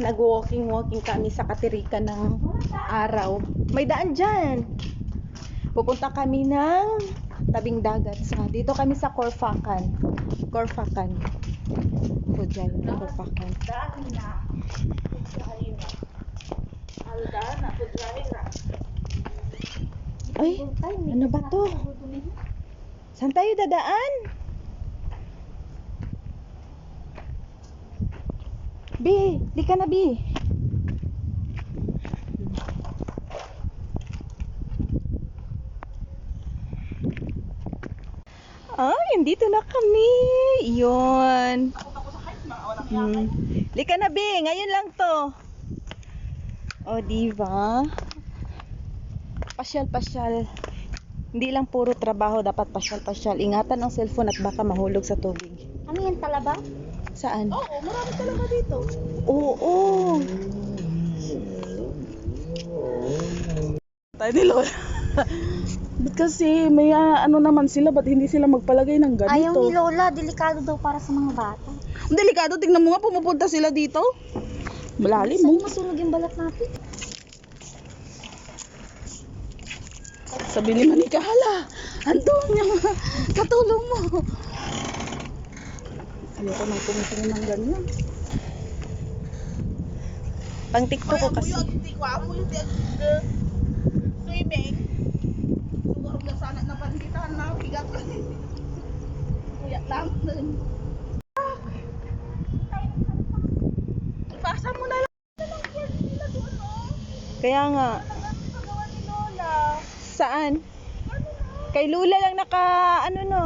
Nag-walking kami sa katirikan ng araw. May daan dyan. Pupunta kami ng tabing dagat. Dito kami sa Corfacan. So dyan, Corfacan. Ay, ano ba to? Saan tayo dadaan? Bi, di ka na, Bi. Ay, dito na kami. Yun. Di ka na, Bi. Ngayon lang to. O, diba? Pasyal. Hindi lang puro trabaho, dapat pasyal. Ingatan ang cellphone at baka mahulog sa tubig. Ano yan, talaba? Saan? Oo, marami talaga dito. Oo. Tayo ni Lola. Ba't kasi may ano naman sila, ba't hindi sila magpalagay ng ganito? Ayaw ni Lola, delikado daw para sa mga bata. Ang delikado, tingnan mo nga, pumupunta sila dito. Malalim Saan mo. masunog yung balat natin? Sabi ni Manika, hala, andun yung katulong mo. Ayoko nang tumitingin ng ganyan. Pang TikTok ko kasi. Swimming. Siguro na sana napansitan na bigat lang. Kuya lang din. Ipasa mo na lang. Kaya nga. Saan? Kay Lula lang naka, ano no?